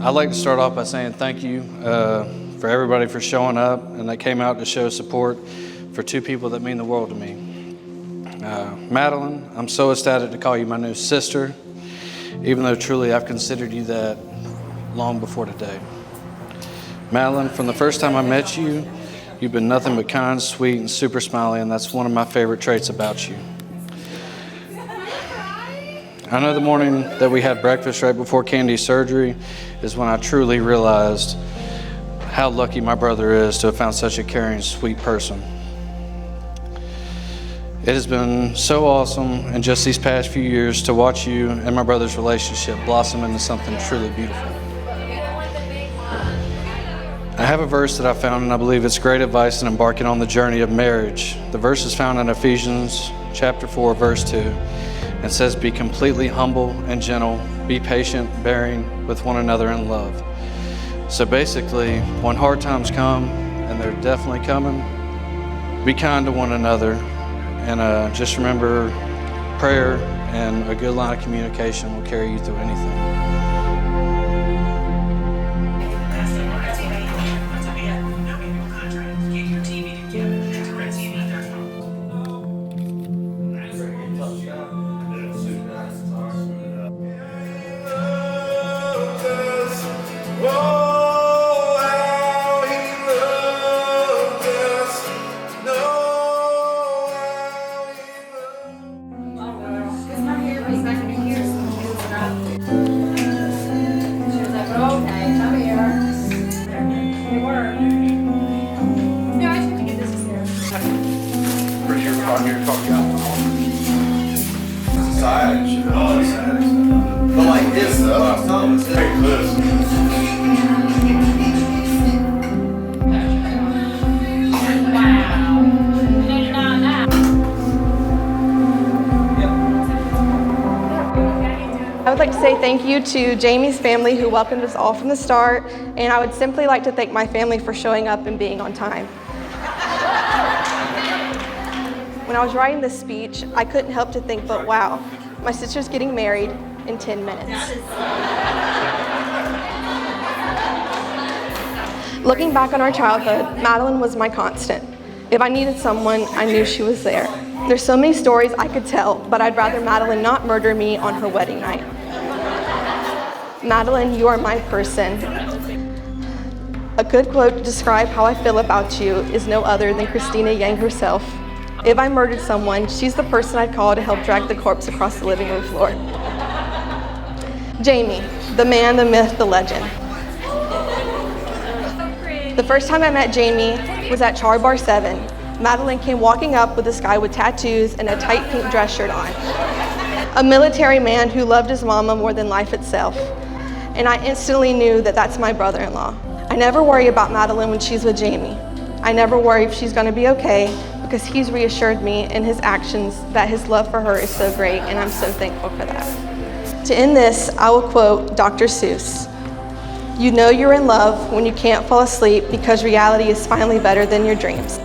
I'd like to start off by saying thank you for everybody for showing up and that came out to show support for two people that mean the world to me. Madeline, I'm so ecstatic to call you my new sister, even though truly I've considered you that long before today. Madeline, from the first time I met you, you've been nothing but kind, sweet, and super smiley, and that's one of my favorite traits about you. I know the morning that we had breakfast right before Candy's surgery is when I truly realized how lucky my brother is to have found such a caring, sweet person. It has been so awesome in just these past few years to watch you and my brother's relationship blossom into something truly beautiful. I have a verse that I found, and I believe it's great advice in embarking on the journey of marriage. The verse is found in Ephesians chapter 4, verse 2. It says, be completely humble and gentle, be patient, bearing with one another in love. So basically, when hard times come, and they're definitely coming, be kind to one another, and just remember prayer and a good line of communication will carry you through anything. I would like to say thank you to Jamey's family who welcomed us all from the start, and I would simply like to thank my family for showing up and being on time. When I was writing this speech, I couldn't help to think, but wow, my sister's getting married in 10 minutes. Looking back on our childhood, Madeline was my constant. If I needed someone, I knew she was there. There's so many stories I could tell, but I'd rather Madeline not murder me on her wedding night. Madeline, you are my person. A good quote to describe how I feel about you is no other than Christina Yang herself. If I murdered someone, she's the person I'd call to help drag the corpse across the living room floor. Jamey, the man, the myth, the legend. The first time I met Jamey was at Char Bar 7. Madeline came walking up with this guy with tattoos and a tight pink dress shirt on. A military man who loved his mama more than life itself. And I instantly knew that that's my brother-in-law. I never worry about Madeline when she's with Jamey. I never worry if she's gonna be okay because he's reassured me in his actions that his love for her is so great, and I'm so thankful for that. To end this, I will quote Dr. Seuss. You know you're in love when you can't fall asleep because reality is finally better than your dreams.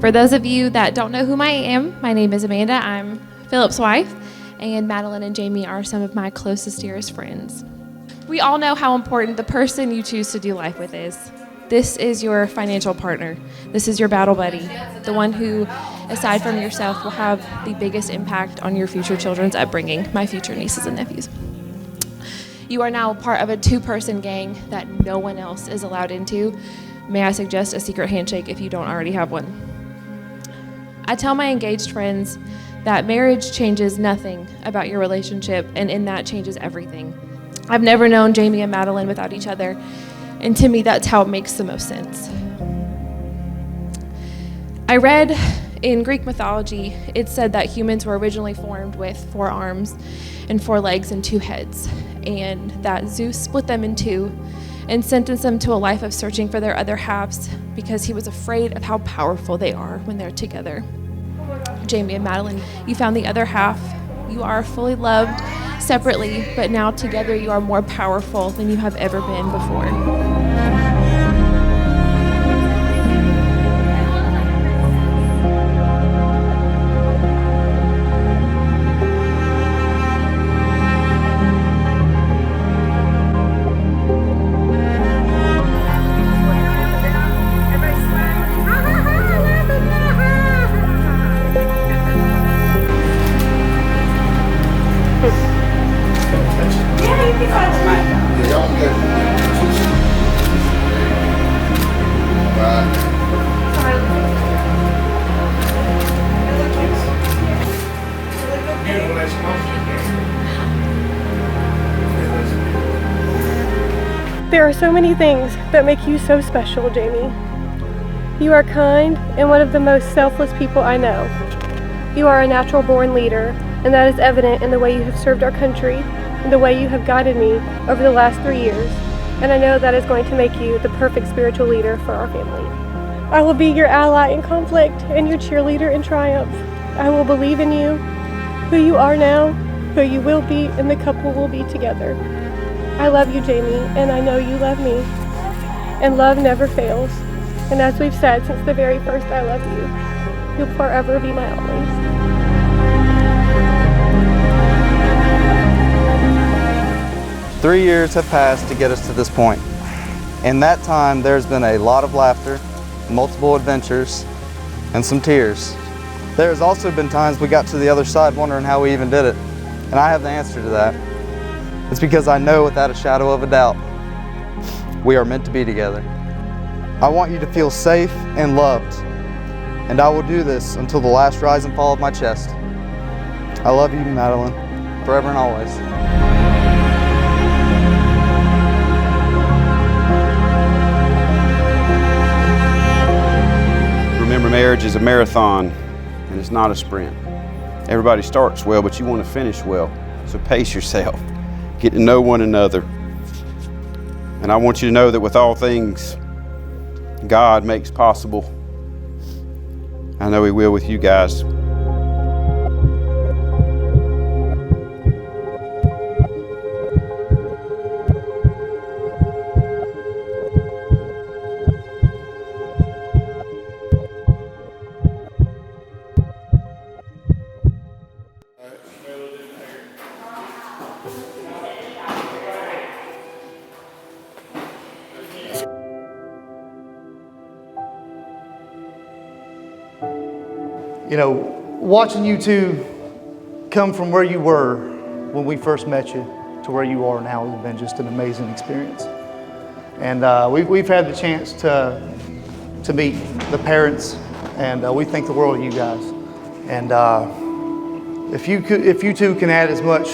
For those of you that don't know who I am, my name is Amanda. I'm Philip's wife, and Madeline and Jamey are some of my closest, dearest friends. We all know how important the person you choose to do life with is. This is your financial partner. This is your battle buddy, the one who, aside from yourself, will have the biggest impact on your future children's upbringing, my future nieces and nephews. You are now part of a 2-person gang that no one else is allowed into. May I suggest a secret handshake if you don't already have one? I tell my engaged friends that marriage changes nothing about your relationship, and in that changes everything. I've never known Jamey and Madeline without each other, and to me, that's how it makes the most sense. I read in Greek mythology, it said that humans were originally formed with 4 arms and 4 legs and 2 heads, and that Zeus split them in 2 and sentenced them to a life of searching for their other halves because he was afraid of how powerful they are when they're together. Jamey and Madeline, you found the other half. You are fully loved separately, but now together you are more powerful than you have ever been before. There are so many things that make you so special, Jamey. You are kind and one of the most selfless people I know. You are a natural-born leader, and that is evident in the way you have served our country and the way you have guided me over the last 3 years, and I know that is going to make you the perfect spiritual leader for our family. I will be your ally in conflict and your cheerleader in triumph. I will believe in you, who you are now, who you will be, and the couple will be together. I love you, Jamey, and I know you love me. And love never fails. And as we've said since the very first, I love you. You'll forever be my always. Three years have passed to get us to this point. In that time, there's been a lot of laughter, multiple adventures, and some tears. There's also been times we got to the other side wondering how we even did it. And I have the answer to that. It's because I know without a shadow of a doubt, we are meant to be together. I want you to feel safe and loved, and I will do this until the last rise and fall of my chest. I love you, Madeline, forever and always. Remember, marriage is a marathon, and it's not a sprint. Everybody starts well, but you want to finish well, so pace yourself. Get to know one another. And I want you to know that with all things God makes possible, I know He will with you guys. You know, watching you two come from where you were when we first met you to where you are now has been just an amazing experience. And we've had the chance to meet the parents, and we think the world of you guys. And if you two can add as much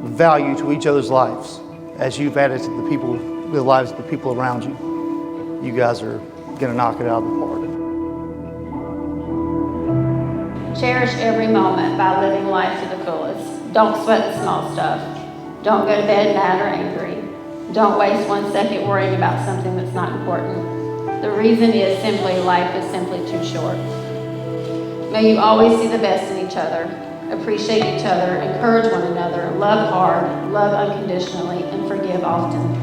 value to each other's lives as you've added to the lives of the people around you, you guys are gonna knock it out of the park. Cherish every moment by living life to the fullest. Don't sweat the small stuff. Don't go to bed mad or angry. Don't waste 1 second worrying about something that's not important. The reason is simply life is simply too short. May you always see the best in each other, appreciate each other, encourage one another, love hard, love unconditionally, and forgive often.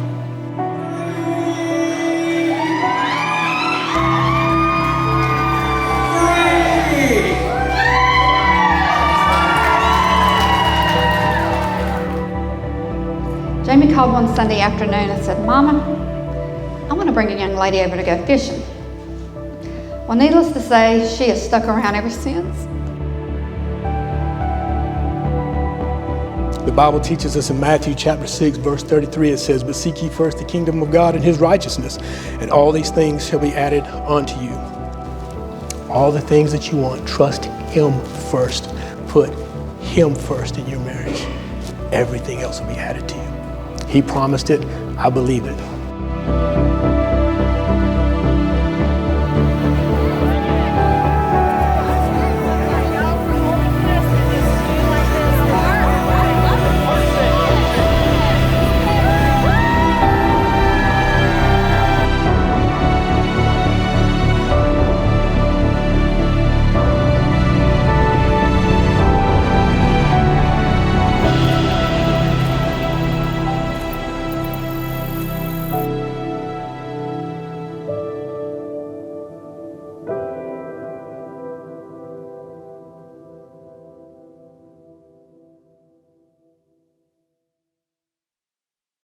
Jamey called one Sunday afternoon and said, "Mama, I want to bring a young lady over to go fishing. Well, needless to say, she has stuck around ever since. The Bible teaches us in Matthew chapter 6, verse 33, it says, "But seek ye first the kingdom of God and his righteousness, and all these things shall be added unto you." All the things that you want, trust him first. Put him first in your marriage. Everything else will be added to you. He promised it. I believe it.